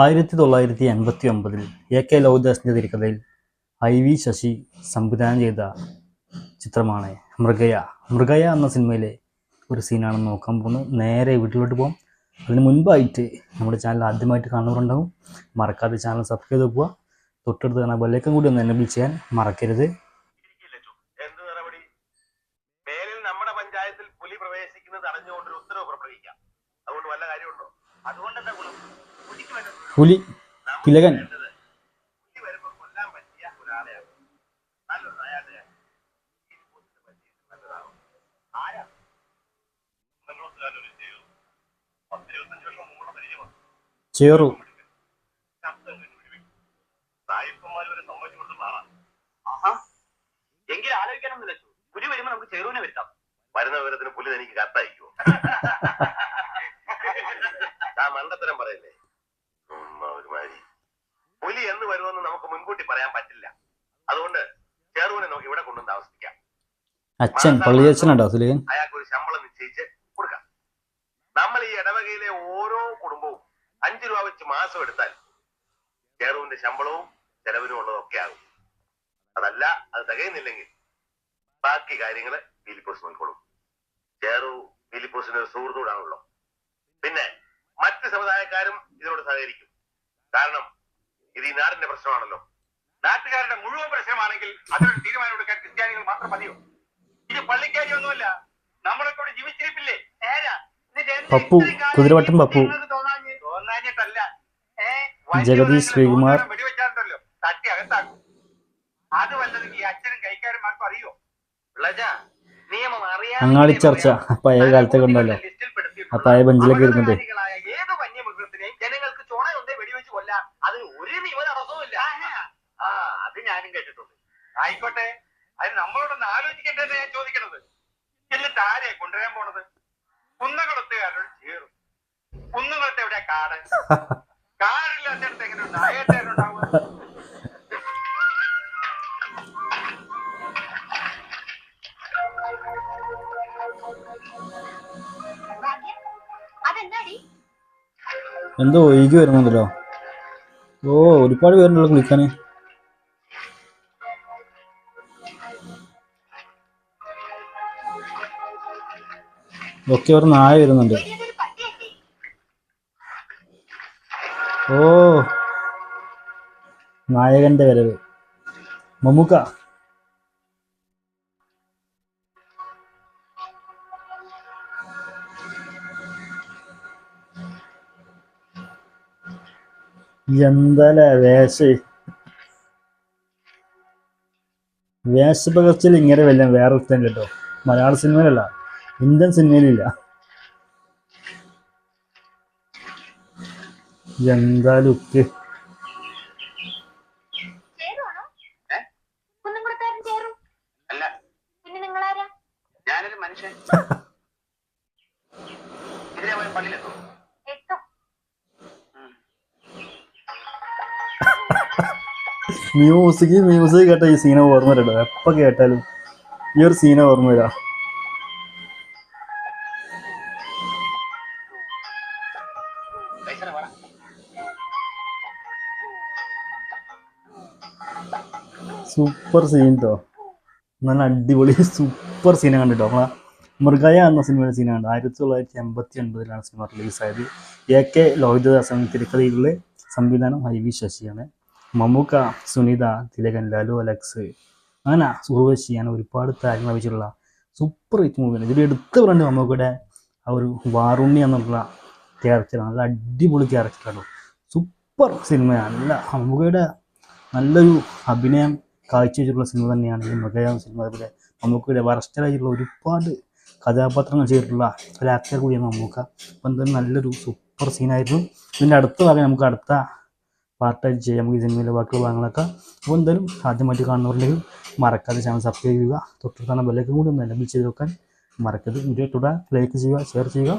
1989 AK ലോഹിതദാസിൻ്റെ തിരക്കഥയിൽ IV Sasi സംവിധാനം ചെയ്ത ചിത്രമാണ് മൃഗയ. മൃഗയ എന്ന സിനിമയിലെ ഒരു സീനാണ് നോക്കാൻ പോകുന്നത്. നേരെ വീട്ടിലോട്ട് പോകാം. അതിന് മുൻപായിട്ട് നമ്മുടെ ചാനൽ ആദ്യമായിട്ട് കാണുന്നവരുണ്ടാവും, മറക്കാതെ ചാനൽ സബ്സ്ക്രൈബ് ചെയ്ത് പോവുക. തൊട്ടടുത്ത് കാണാൻ ബെല്ലൈക്കൺ കൂടി ഒന്ന് എനേബിൾ ചെയ്യാൻ മറക്കരുത്. നമ്മുടെ പഞ്ചായത്തിൽ പുലി പ്രവേശിക്കുന്നത് തടഞ്ഞുകൊണ്ട് ഒരു ഉത്തരവ് പുറപ്പെടുവിക്കാം. അതുകൊണ്ട് വല്ല കാര്യമുണ്ടോ? അതുകൊണ്ട് എന്താ ഗുണം? പുലി തിലകൻ പുലി വരുമ്പോ കൊല്ലാൻ പറ്റിയ ഒരാളെയാണ്. നല്ലത് അയാളുടെ നല്ലതാവും. ആരാ? 10-25 വർഷം മുമ്പുള്ള പരിചയമാണ്. ചേറു സായിപ്പന്മാർ വരെ സമ്മതിച്ചു കൊടുത്ത ആളാണ്. ആഹാ, എങ്കിൽ ആലോചിക്കാനൊന്നും വെച്ചു. പുലി വരുമ്പോ നമുക്ക് ചെറുവിനെ വരുത്താം. വരുന്ന വിവരത്തിന് പുലി എനിക്ക് കത്തയക്കുമോ? ആ മണ്ടത്തരം പറയല്ലേ. ഒരുമാതിരി പുലി എന്ന് വരുമെന്ന് നമുക്ക് മുൻകൂട്ടി പറയാൻ പറ്റില്ല. അതുകൊണ്ട് ചെറുവിനെ നമുക്ക് ഇവിടെ കൊണ്ടുവന്ന് താമസിപ്പിക്കാം. അച്ഛൻ പള്ളിയച്ഛനുണ്ടോ തിലകൻ? അയാൾക്ക് ഒരു ശമ്പളം നിശ്ചയിച്ച് കൊടുക്കാം. നമ്മൾ ഈ ഇടവകയിലെ ഓരോ കുടുംബവും 5 രൂപ വെച്ച് മാസം എടുത്താൽ ചെറുവിന്റെ ശമ്പളവും ചെലവിനും ഉള്ളതൊക്കെ ആകും. അതല്ല, അത് തികയുന്നില്ലെങ്കിൽ ബാക്കി കാര്യങ്ങള് ഫിലിപ്പോസ് നോക്കിക്കോളും. ചേറു ഫിലിപ്പോസിന്റെ ഒരു സുഹൃത്തൂടാണല്ലോ. പിന്നെ മറ്റ് സമുദായക്കാരും ഇതിനോട് സഹകരിക്കും. കാരണം ഇത് ഈ നാടിന്റെ പ്രശ്നമാണല്ലോ. നാട്ടുകാരുടെ മുഴുവൻ പ്രശ്നമാണെങ്കിൽ അതിനൊരു തീരുമാനം എടുക്കാൻ ക്രിസ്ത്യാനികൾ മാത്രം മതിയോ? ഇത് പള്ളിക്കാരിയൊന്നുമല്ല. നമ്മളൊക്കെ ഇവിടെ ജീവിച്ചിരിപ്പില്ലേ? പപ്പു കുതിരവട്ടം പപ്പു, തോന്നാഞ്ഞിട്ടല്ല. ജഗദീഷ് ശ്രീകുമാർ, വെടിവെച്ചാലുണ്ടല്ലോ തട്ടി അകത്താക്കും. അത് വല്ലതും ഈ അച്ഛനും കൈക്കാരന്മാർക്കും അറിയോ? നിയമം അങ്ങാടി ചർച്ച പഴയ കാലത്തൊക്കെ ഉണ്ടല്ലോ. ആ പഴയ ബെഞ്ചിലൊക്കെ ഇരുന്നിട്ട് ഏത് വന്യമൃഗത്തിനെയും ജനങ്ങൾക്ക് ചോണയൊന്നേ വെടിവെച്ച് കൊല്ലാം. അതിന് ഒരു നിയമ തടസ്സവുമില്ല. അത് ഞാനും കേട്ടിട്ടുണ്ട്. ആയിക്കോട്ടെ, അത് നമ്മളോടൊന്ന് ആലോചിക്കേണ്ടത് ഞാൻ ചോദിക്കണത്. എന്നിട്ട് ആരെയെ കൊണ്ടുവരാൻ പോണത്? കുന്നകുളത്തുകാരോട് ചേറും. കുന്നുകുളത്ത് എവിടെ കാട്? കാടില്ലാത്തടത്ത് എങ്ങനെയുണ്ട് നായേണ്ടാവുക? എന്തോ ഒഴുകി വരുന്നുണ്ടല്ലോ. ഓ, ഒരുപാട് പേരുണ്ടല്ലോ കുളിക്കാന്. ഒക്കെ ഒരു നായ വരുന്നുണ്ട്. ഓ, നായകന്റെ വരവ്. മമ്മൂക്ക. എന്താ വേഷപകർച്ചയിൽ ഇങ്ങനെ വല്ല വേറെ ഒന്നും കേട്ടോ. മലയാള സിനിമയിലല്ല, ഇന്ത്യൻ സിനിമയിലില്ല. എന്താ ലുക്ക്! ഞാനൊരു മനുഷ്യൻ. പള്ളിയിലെത്തും. മ്യൂസിക് കേട്ട ഈ സീന ഓർമ്മ വരട്ടോ. എപ്പോൾ കേട്ടാലും ഈ ഒരു സീന ഓർമ്മ വരാ. സൂപ്പർ സീൻ കേട്ടോ. നല്ല അടിപൊളി സൂപ്പർ സീന കണ്ടിട്ടോ. നമ്മളെ മൃഗയ എന്ന സിനിമയുടെ സീന കണ്ടു. 1989 സിനിമ റിലീസായത്. AK ലോഹിതദാസ് തിരക്കഥയിലുള്ള സംവിധാനം IV ശശിയാണ്. മമ്മൂക്ക, സുനിത, തിലകൻ, ലാലു അലക്സ്, അങ്ങനെ ഉർവശി, അങ്ങനെ ഒരുപാട് താരങ്ങൾ വെച്ചിട്ടുള്ള സൂപ്പർ ഹിറ്റ് മൂവിയാണ്. ഇതിൽ എടുത്ത് പറഞ്ഞ മമ്മൂക്കയുടെ ആ ഒരു വാറുണ്ണി എന്നുള്ള ക്യാരക്ടർ നല്ല അടിപൊളി ക്യാരക്ടറാണ്. സൂപ്പർ സിനിമയാണ്. നല്ല മമ്മൂക്കയുടെ നല്ലൊരു അഭിനയം കാഴ്ചവെച്ചിട്ടുള്ള സിനിമ തന്നെയാണ് ഈ മൃഗയ സിനിമ. അതുപോലെ മമ്മൂക്കയുടെ വറസ്റ്റലായിട്ടുള്ള ഒരുപാട് കഥാപാത്രങ്ങൾ ചെയ്തിട്ടുള്ള ഒരു ആക്ടർ കൂടിയാണ് മമ്മൂക്ക. അപ്പം എന്തായാലും നല്ലൊരു സൂപ്പർ സീനായിരുന്നു. ഇതിൻ്റെ അടുത്ത ഭാഗം നമുക്ക് അടുത്ത പാർട്ടായിട്ട് ചെയ്യാം. നമുക്ക് ഈ സിനിമയിലെ ബാക്കിയുള്ള ഭാഗങ്ങളൊക്കെ. അപ്പോൾ എന്തായാലും ആദ്യമായിട്ട് കാണുന്നവരിലേക്ക് മറക്കാതെ ചാനൽ സബ്സ്ക്രൈബ് ചെയ്യുക. തൊട്ടടുത്താണ് ബെല്ലൈക്കൺ കൂടി ഒന്ന് എനേബിൾ ചെയ്ത് വെക്കാൻ മറക്കരുത്. വീഡിയോ തുടരാൻ ലൈക്ക് ചെയ്യുക, ഷെയർ ചെയ്യുക.